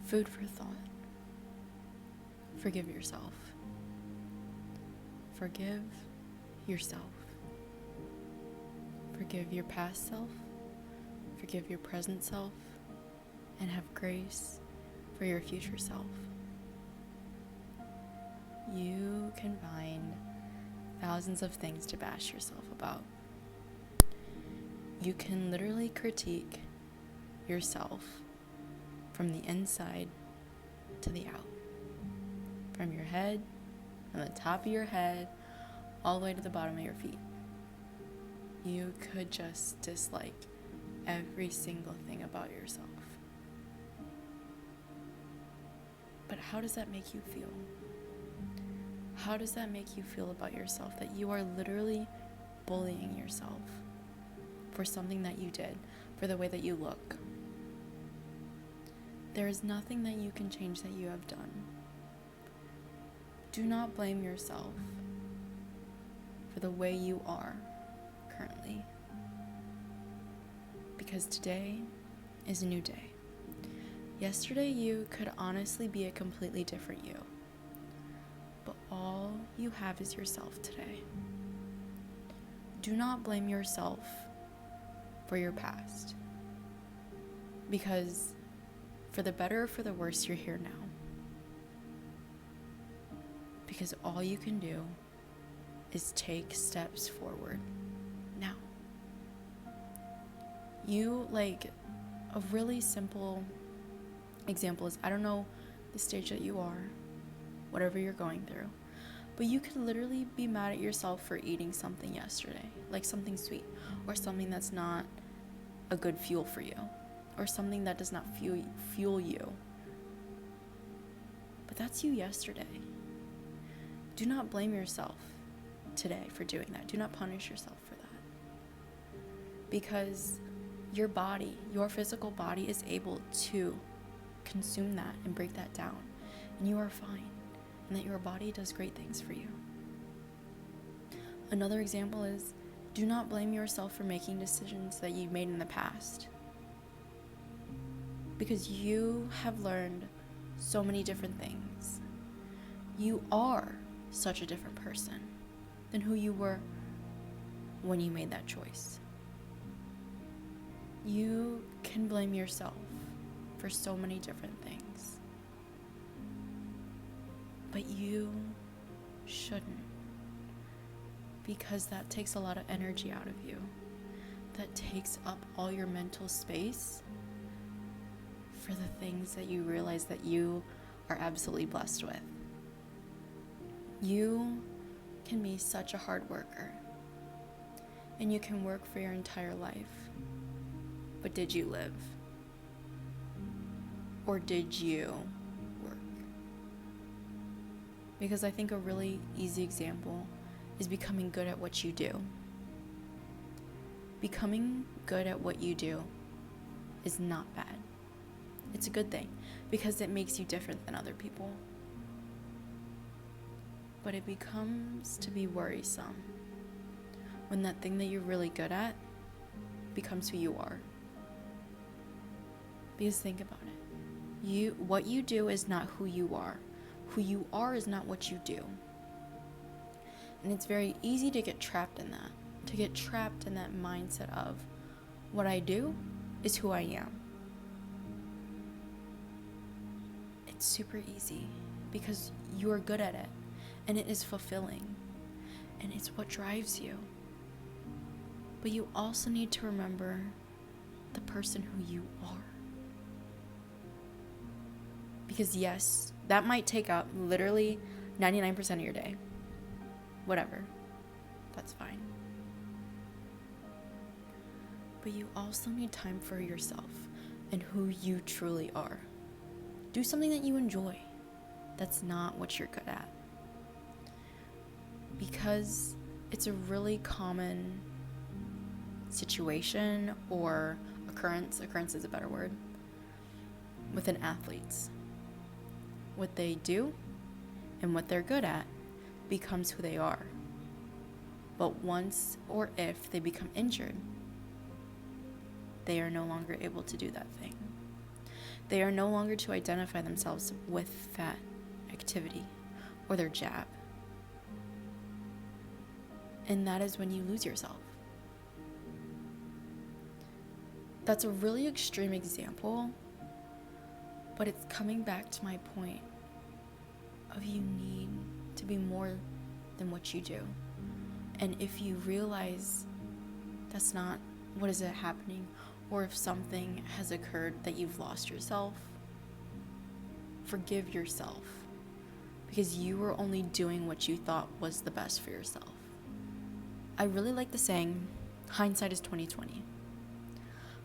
Food for thought. Forgive yourself. Forgive yourself. Forgive your past self. Forgive your present self. And have grace for your future self. You can find thousands of things to bash yourself about. You can literally critique yourself from the inside to the out. From your head, from the top of your head, all the way to the bottom of your feet. You could just dislike every single thing about yourself. But how does that make you feel? How does that make you feel about yourself? That you are literally bullying yourself for something that you did, for the way that you look. There is nothing that you can change that you have done. Do not blame yourself for the way you are currently. Because today is a new day. Yesterday you could honestly be a completely different you. But all you have is yourself today. Do not blame yourself for your past. Because for the better or for the worse, you're here now. Because all you can do is take steps forward now. A really simple example is, I don't know the stage that you are, whatever you're going through, but you could literally be mad at yourself for eating something yesterday, like something sweet, or something that's not a good fuel for you, or something that does not fuel you. But that's you yesterday. Do not blame yourself today for doing that. Do not punish yourself for that. Because your body, your physical body is able to consume that and break that down. And you are fine. And that your body does great things for you. Another example is, do not blame yourself for making decisions that you made in the past. Because you have learned so many different things. You are such a different person than who you were when you made that choice. You can blame yourself for so many different things. But you shouldn't. Because that takes a lot of energy out of you. That takes up all your mental space for the things that you realize that you are absolutely blessed with. You can be such a hard worker. And you can work for your entire life. But did you live? Or did you work? Because I think a really easy example is becoming good at what you do. Becoming good at what you do is not bad. It's a good thing because it makes you different than other people. But it becomes to be worrisome when that thing that you're really good at becomes who you are. Because think about it. What you do is not who you are. Who you are is not what you do. And it's very easy to get trapped in that. To get trapped in that mindset of, what I do is who I am. It's super easy because you are good at it. And it is fulfilling. And it's what drives you. But you also need to remember the person who you are. Because yes, that might take up literally 99% of your day. Whatever. That's fine. But you also need time for yourself and who you truly are. Do something that you enjoy. That's not what you're good at. Because it's a really common situation or occurrence is a better word, within athletes. What they do and what they're good at becomes who they are. But once or if they become injured, they are no longer able to do that thing. They are no longer to identify themselves with that activity or their jab. And that is when you lose yourself. That's a really extreme example, but it's coming back to my point of you need to be more than what you do. And if you realize that's not what is happening, or if something has occurred that you've lost yourself, forgive yourself, because you were only doing what you thought was the best for yourself. I really like the saying, hindsight is 20/20.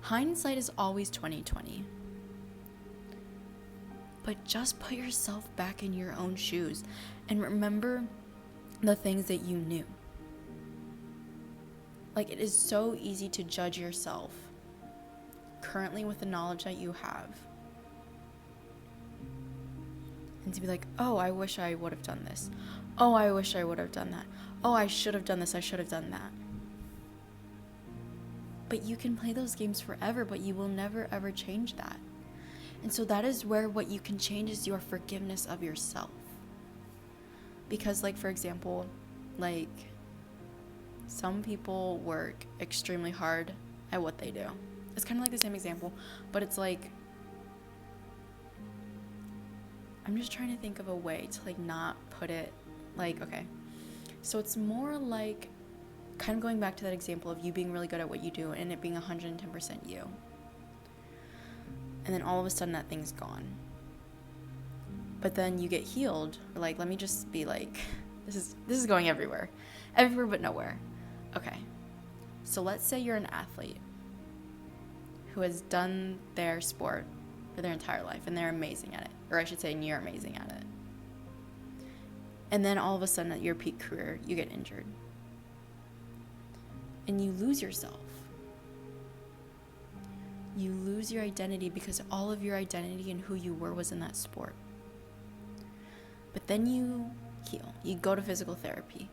Hindsight is always 20/20. But just put yourself back in your own shoes and remember the things that you knew. Like, it is so easy to judge yourself currently with the knowledge that you have. And to be like, oh, I wish I would have done this. Oh, I wish I would have done that. Oh, I should have done this. I should have done that. But you can play those games forever, but you will never ever change that. And so that is where what you can change is your forgiveness of yourself. Because, like, for example, like, some people work extremely hard at what they do. It's kind of like the same example, but it's like, I'm just trying to think of a way to, like, not put it, like, okay. So it's more like, kind of going back to that example of you being really good at what you do and it being 110% you. And then all of a sudden that thing's gone. But then you get healed. Or like, let me just be like, this is going everywhere. Everywhere but nowhere. Okay. So let's say you're an athlete who has done their sport for their entire life and they're amazing at it. Or I should say, you're amazing at it. And then all of a sudden at your peak career, you get injured. And you lose yourself. You lose your identity because all of your identity and who you were was in that sport. But then you heal. You go to physical therapy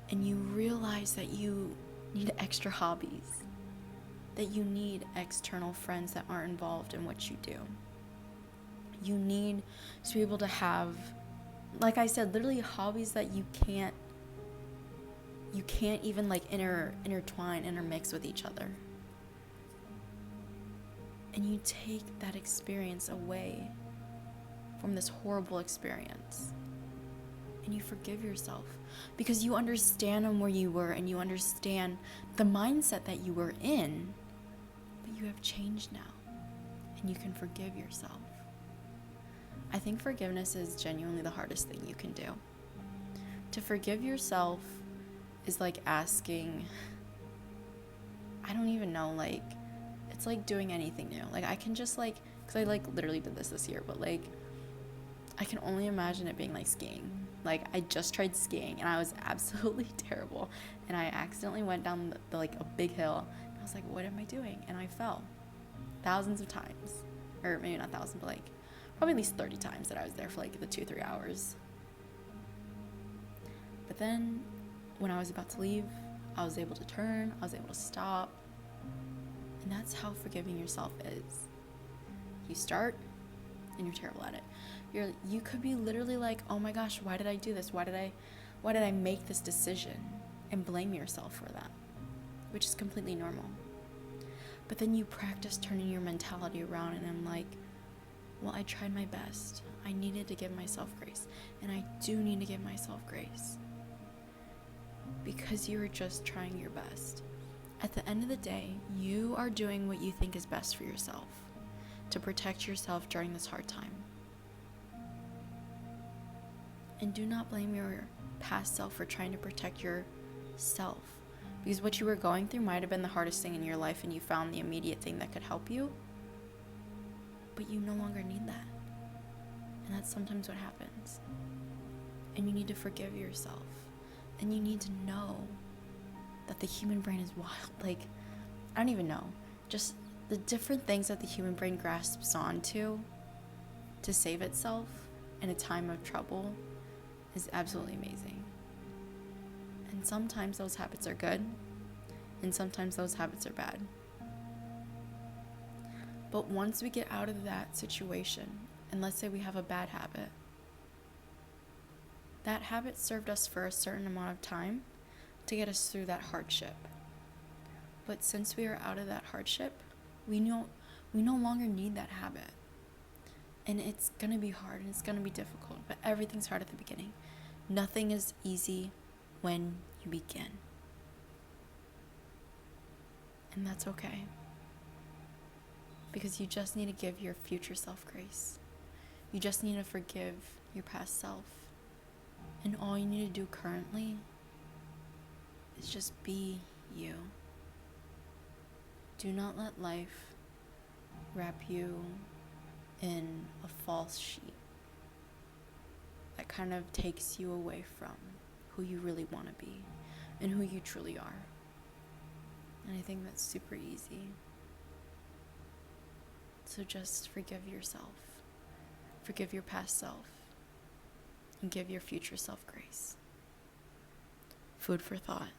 and you realize that you need extra hobbies, that you need external friends that aren't involved in what you do. You need to be able to have, like I said, literally hobbies that you can't even like intertwine, intermix with each other. And you take that experience away from this horrible experience. And you forgive yourself because you understand where you were and you understand the mindset that you were in, but you have changed now and you can forgive yourself. I think forgiveness is genuinely the hardest thing you can do. To forgive yourself is like asking, I don't even know, like, it's like doing anything new. Like, I can just like, because I like literally did this year, but like, I can only imagine it being like skiing. Like, I just tried skiing and I was absolutely terrible. And I accidentally went down the like a big hill. And I was like, what am I doing? And I fell thousands of times. Or maybe not thousands, but like probably at least 30 times that I was there for like the 2-3 hours. But then when I was about to leave, I was able to turn, I was able to stop. And that's how forgiving yourself is. You start and you're terrible at it. You could be literally like, oh my gosh, why did I do this? Why did I make this decision? And blame yourself for that, which is completely normal. But then you practice turning your mentality around and I'm like, well, I tried my best. I needed to give myself grace. And I do need to give myself grace. Because you were just trying your best. At the end of the day, you are doing what you think is best for yourself to protect yourself during this hard time. And do not blame your past self for trying to protect yourself. Because what you were going through might have been the hardest thing in your life and you found the immediate thing that could help you. But you no longer need that. And that's sometimes what happens. And you need to forgive yourself. And you need to know that the human brain is wild. Like, I don't even know. Just the different things that the human brain grasps onto to save itself in a time of trouble is absolutely amazing. And sometimes those habits are good, and sometimes those habits are bad. But once we get out of that situation, and let's say we have a bad habit, that habit served us for a certain amount of time to get us through that hardship. But since we are out of that hardship, we no longer need that habit. And it's going to be hard and it's going to be difficult, but everything's hard at the beginning. Nothing is easy when you begin. And that's okay. Because you just need to give your future self grace. You just need to forgive your past self. And all you need to do currently is just be you. Do not let life wrap you in a false sheet that kind of takes you away from who you really want to be and who you truly are. And I think that's super easy. So just forgive yourself, forgive your past self, and give your future self grace. Food for thought.